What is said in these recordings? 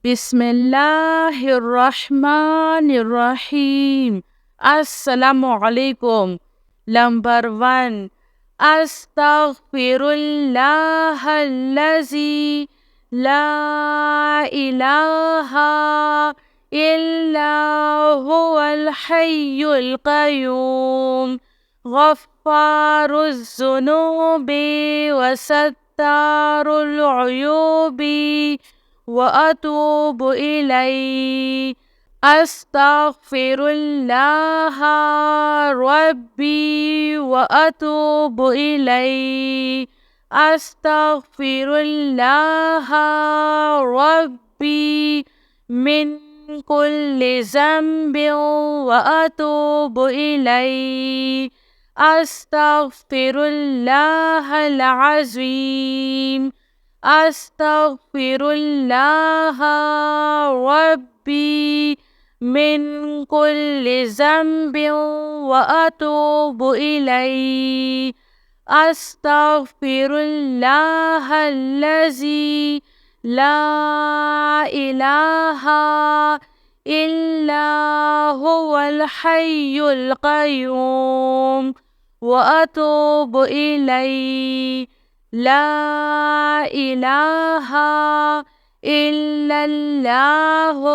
Bismillahirrahmanirrahim. Assalamualaikum. Number 1. Astaghfirullahalladzi la ilaha illa huwal hayyul qayyum. Ghaffaruz zunubi wa sattarul uyubi wa atubu ilaihi. Astaghfirullah Rabbi wa atubu ilaihi. Astaghfirullah Rabbi min kulli zambin wa atubu ilaihi. Astaghfirullahal azim. Astaghfirullah Rabbi min kulli zambin wa atubu ilaihi. Astaghfirullahalladzi la ilaha illa huwal hayyul qayyum wa atubu ilaihi. La ilaha illallahu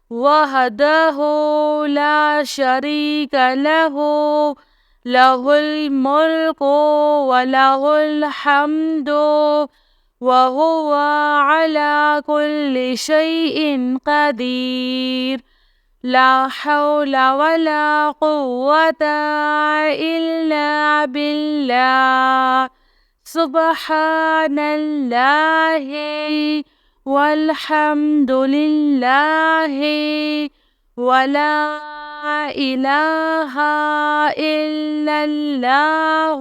wahdahu la syarika lahu. Lahul mulku wa lahul hamdu wa huwa ala kulli syai'in qadir. La hawla wa la quwwata illa billah. Subhanallahi walhamdulillahi wa la ilaha illallah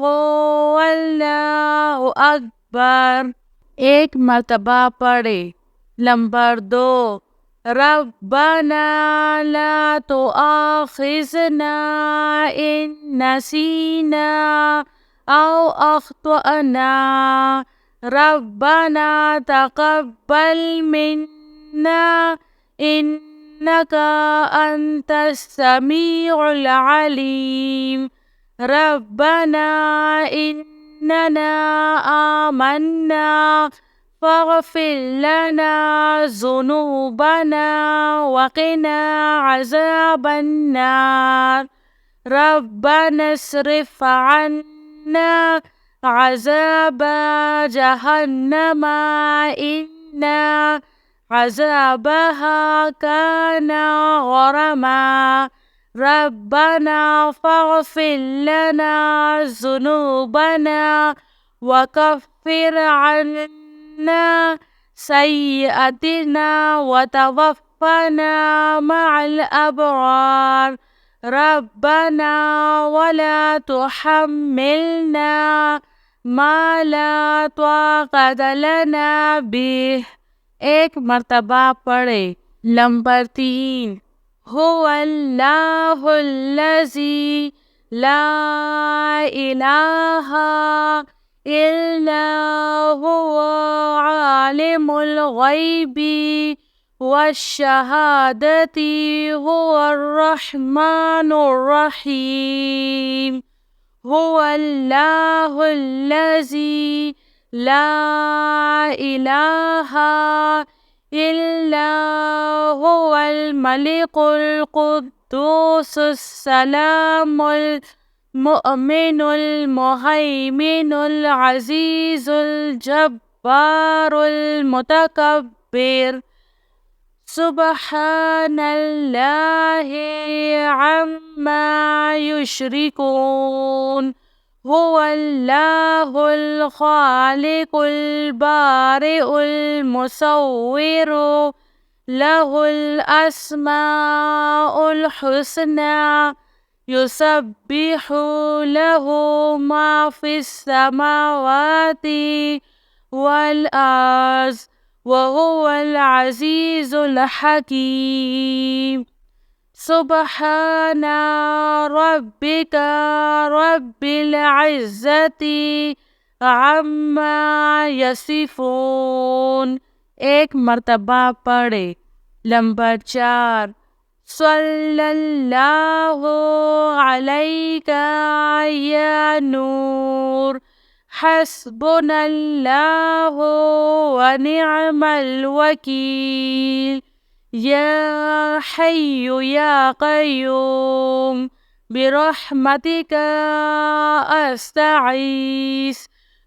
wallahu akbar. एक मर्तबा पढ़े। Number 2. रब्बना ला तुआखिजना इन नसीना أو أخطأنا. ربنا تقبل منا إنك أنت السميع العليم. ربنا إننا آمنا فاغفر لنا ذنوبنا وقنا عذاب النار. ربنا اصرف عنا عذاب جهنم إن عذابها كان غراما. ربنا فاغفر لنا ذنوبنا وكفر عنا سيئاتنا وتوفنا مع الأبرار. ربنا ولا تحملنا ما لا طاقة لنا به. एक मर्तबा पढ़े। नंबर 3. हुवल्लाहुल्लज़ी ला इलाहा इल्ला हुवा आलिमुल ग़ैबि वश्शहादति हुवर्रहमानुर्रहीम. हुवल्लाहुल्लज़ी ला इलाहा इल्ला हुवल molecule कुद्दूसुस सलामुल मुअमिनुल मुहैमिनुल अज़ीज़ुल जब्बारुल मुतकब्बिर. Subhanallahi amma yushrikun. Huwallahul khaliqul bari'ul musawwiru. Lahul asma'ul husna. Yusabbihu lahu ma fis samawati wal arz. وهو العزيز الحكيم. سبحان ربك رب العزة عما يصفون. एक मर्तबा पढ़े। नंबर 4, सल्लल्लाहु अलैका या नूर, हस्बुनल्लाहु व निअमल वकील, या हय्यु या क़य्यूम बिरहमतिका अस्तगीस,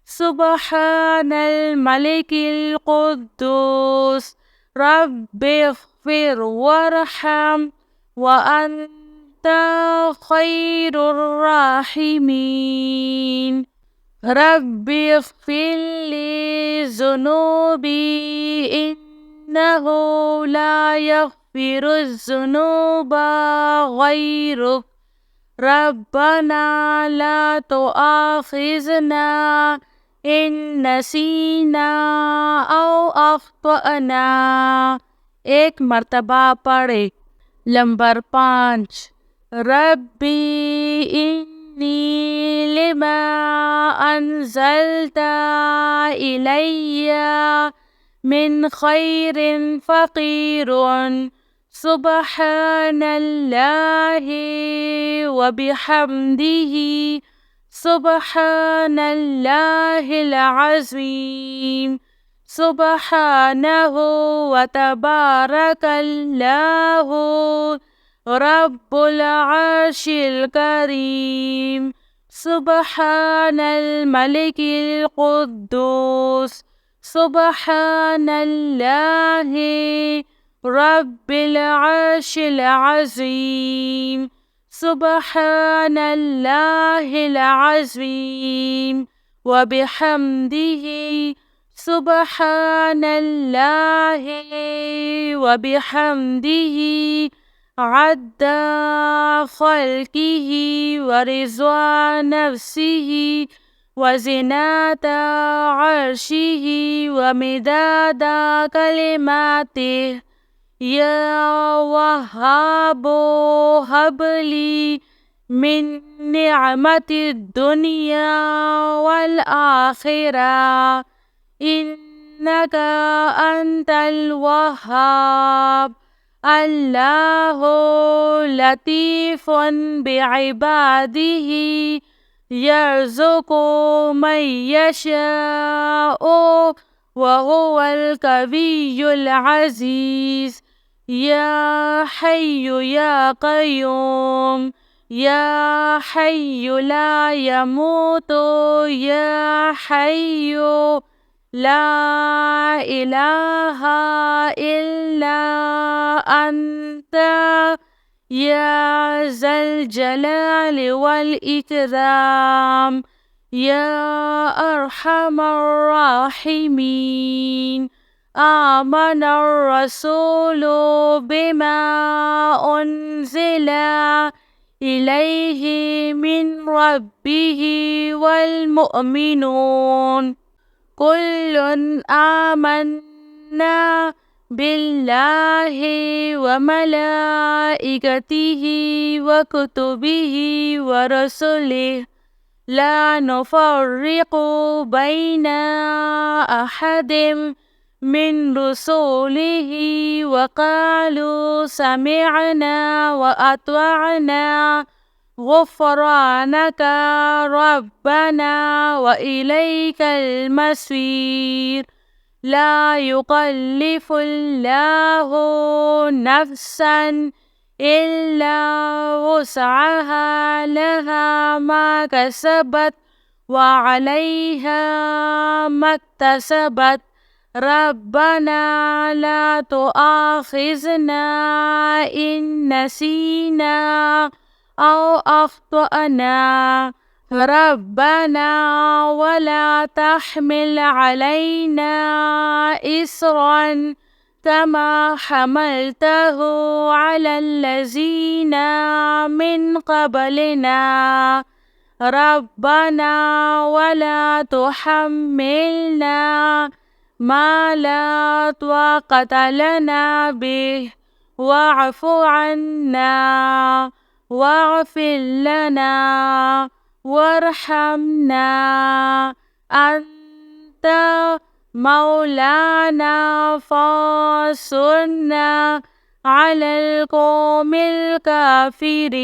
सुब्हानल मलिकिल कुद्दूस, रब्बिग़फिर वरहम व अन्ता खैरुर राहिमीन। रब्बिग़फिरली ज़ुनूबी इन्नहु ला यग़फ़िरुज़्ज़ुनूबा ग़ैरुक, रब्बना ला तुआख़िज़ना इन नसीना औ अख़्तअना। एक मर्तबा पढ़े। नंबर 5, रब्बी इन्नी लिमा अंज़लता इलैया मिन खैरिन फ़क़ीरुन, सुब्हानल्लाहि व बिहम्दिही, सुब्हानल्लाहिल अज़ीम, सुब्हानहु व तबारकल्लाहु रब्बुल अर्शिल करीम, सुब्हानल मलिकिल कुद्दूस, सुब्हानल्लाहि रब्बिल अर्शिल अज़ीम, सुब्हानल्लाहिल अज़ीम व बिहम्दिही, सुब्हानल्लाहि व बिहम्दिही, अद्दा ख़ल्क़िही व रिज़वा नफ़्सिही व ज़िनता अर्शिही व मिदादा कलिमातिही, या वहाबु हबली मिन निअमतिद दुनिया वल आखिरा, इन्नका अंतल वहाब, अल्लाहु लतीफ़ुन बिइबादिही, यर्ज़ुक़ु मन यशाअु व हुवल कविय्युल अज़ीज़, या हय्यु या क़य्यूम, या हय्यु ला यमूतु, या हय्यु ला इलाहा इल्ला अंता, या ज़ल जलालि वल इकराम, या अरहमर राहिमीन। आमनर रसूलु बिमा उन्ज़िला इलैहि मिन रब्बिही वल मुअमिनून, कुल्लुन आमन्ना बिल्लाहि व मलाइकतिही व कुतुबिही व रसुलिही, ला नुफ़र्रिक़ु बैना अहदिम मिन रुसूलिही व क़ालू समिअना व अत्वअना गुफ़्रानका रब्बना व इलैकल मसीर। ला युकल्लिफ़ुल्लाहु नफ़्सन इल्ला वुस्अहा, लहा मा कसबत व अलैहा मक्तसबत, रब्बना ला तुआख़िज़ना इन नसीना औ अख़्तअना, रब्बना वला तहमिल अलैना इस्रन कमा हमलतहु अलल्लज़ीना मिन क़बलिना, रब्बना वला तुहम्मिलना मा ला ताक़त लना बिही, वअफ़ु अन्ना वग़फ़िर लना वरहमना, अन्ता مولانا فانصرنا على القوم الكافرين.